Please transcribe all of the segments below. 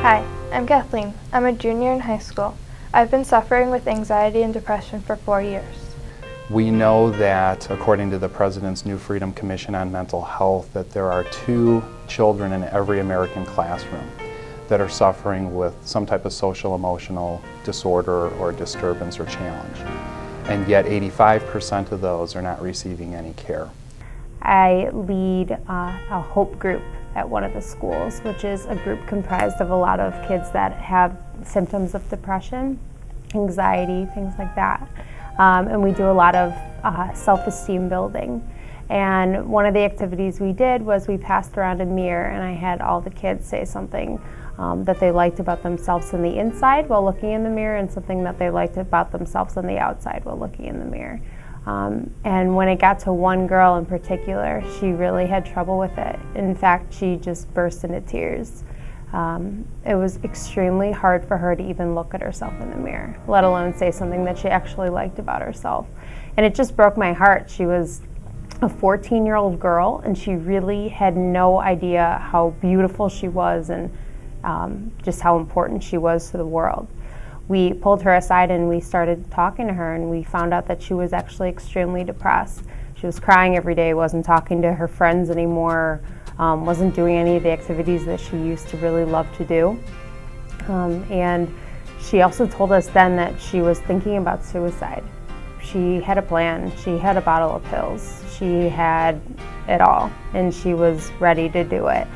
Hi, I'm Kathleen. I'm a junior in high school. I've been suffering with anxiety and depression for 4 years. We know that, according to the President's New Freedom Commission on Mental Health, that there are 2 children in every American classroom that are suffering with some type of social emotional disorder or disturbance or challenge. And yet 85% of those are not receiving any care. I lead a HOPE group at one of the schools, which is a group comprised of a lot of kids that have symptoms of depression, anxiety, things like that. And we do a lot of self-esteem building. And one of the activities we did was we passed around a mirror, and I had all the kids say something that they liked about themselves on the inside while looking in the mirror, and something that they liked about themselves on the outside while looking in the mirror. And when it got to one girl in particular, she really had trouble with it. In fact, she just burst into tears. It was extremely hard for her to even look at herself in the mirror, let alone say something that she actually liked about herself. And it just broke my heart. She was a 14-year-old girl, and she really had no idea how beautiful she was and just how important she was to the world. We pulled her aside and we started talking to her, and we found out that she was actually extremely depressed. She was crying every day, wasn't talking to her friends anymore, wasn't doing any of the activities that she used to really love to do. And she also told us then that she was thinking about suicide. She had a plan, she had a bottle of pills, she had it all, and she was ready to do it.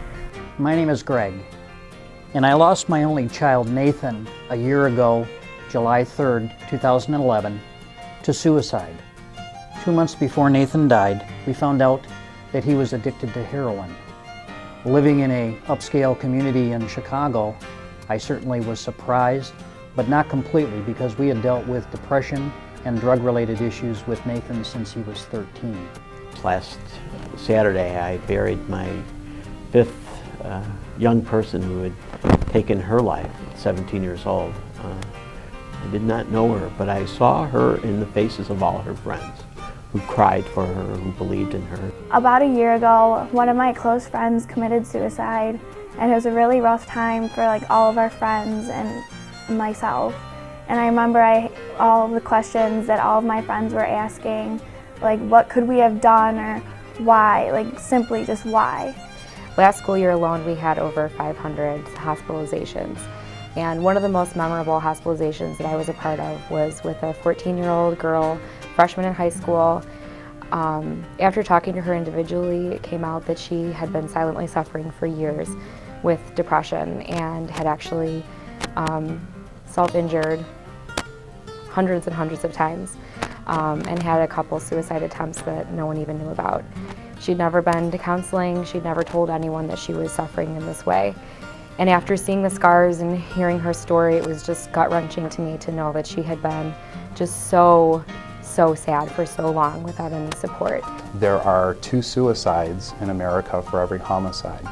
My name is Greg, and I lost my only child, Nathan, a year ago, July 3rd, 2011, to suicide. 2 months before Nathan died, we found out that he was addicted to heroin. Living in an upscale community in Chicago, I certainly was surprised, but not completely, because we had dealt with depression and drug-related issues with Nathan since he was 13. Last Saturday, I buried my 5th young person who had taken her life at 17 years old. I did not know her, but I saw her in the faces of all her friends who cried for her, who believed in her. About a year ago, one of my close friends committed suicide, and it was a really rough time for all of our friends and myself. And I remember all of the questions that all of my friends were asking, what could we have done, or why, simply just why. Last school year alone, we had over 500 hospitalizations. And one of the most memorable hospitalizations that I was a part of was with a 14-year-old girl, freshman in high school. After talking to her individually, it came out that she had been silently suffering for years with depression and had actually self-injured hundreds and hundreds of times, and had a couple suicide attempts that no one even knew about. She'd never been to counseling, she'd never told anyone that she was suffering in this way. And after seeing the scars and hearing her story, it was just gut-wrenching to me to know that she had been just so sad for so long without any support. There are 2 suicides in America for every homicide.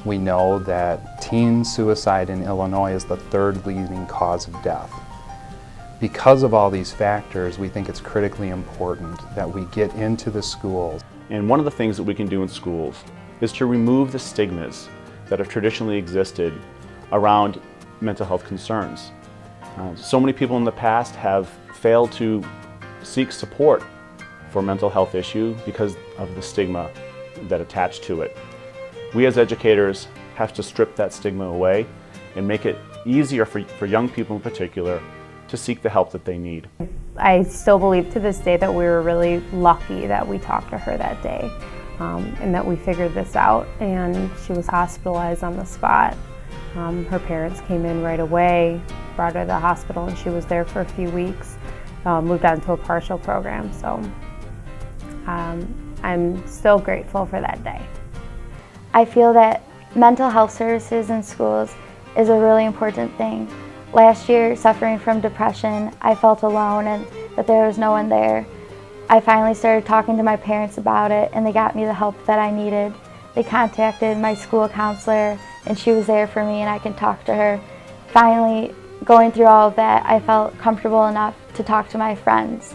We know that teen suicide in Illinois is the 3rd leading cause of death. Because of all these factors, we think it's critically important that we get into the schools. And one of the things that we can do in schools is to remove the stigmas that have traditionally existed around mental health concerns. So many people in the past have failed to seek support for mental health issue because of the stigma that attached to it. We as educators have to strip that stigma away and make it easier for young people in particular to seek the help that they need. I still believe to this day that we were really lucky that we talked to her that day, and that we figured this out, and she was hospitalized on the spot. Her parents came in right away, brought her to the hospital, and she was there for a few weeks, moved on to a partial program, so I'm still grateful for that day. I feel that mental health services in schools is a really important thing. Last year, suffering from depression, I felt alone and that there was no one there. I finally started talking to my parents about it, and they got me the help that I needed. They contacted my school counselor, and she was there for me, and I can talk to her. Finally, going through all of that, I felt comfortable enough to talk to my friends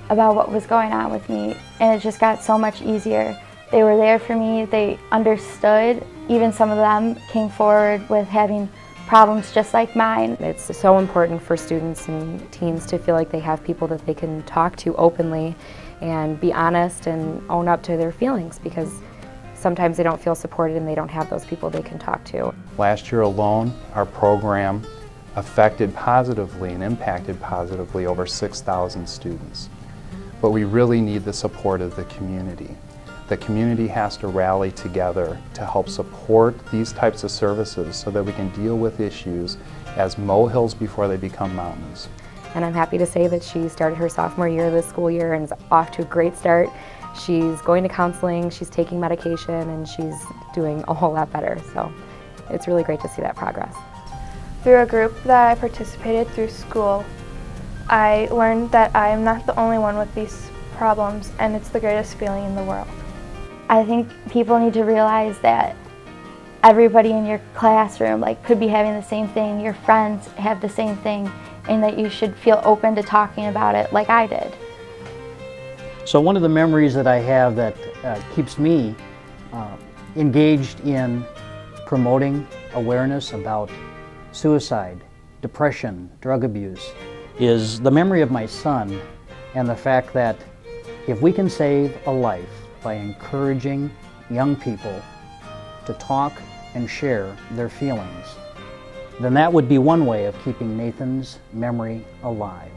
about what was going on with me, and it just got so much easier. They were there for me, they understood. Even some of them came forward with having problems just like mine. It's so important for students and teens to feel like they have people that they can talk to openly and be honest and own up to their feelings, because sometimes they don't feel supported and they don't have those people they can talk to. Last year alone, our program affected positively and impacted positively over 6,000 students. But we really need the support of the community. The community has to rally together to help support these types of services so that we can deal with issues as molehills before they become mountains. And I'm happy to say that she started her sophomore year this school year and is off to a great start. She's going to counseling, she's taking medication, and she's doing a whole lot better. So it's really great to see that progress. Through a group that I participated through school, I learned that I am not the only one with these problems, and it's the greatest feeling in the world. I think people need to realize that everybody in your classroom could be having the same thing, your friends have the same thing, and that you should feel open to talking about it like I did. So one of the memories that I have that keeps me engaged in promoting awareness about suicide, depression, drug abuse, is the memory of my son and the fact that if we can save a life by encouraging young people to talk and share their feelings, then that would be one way of keeping Nathan's memory alive.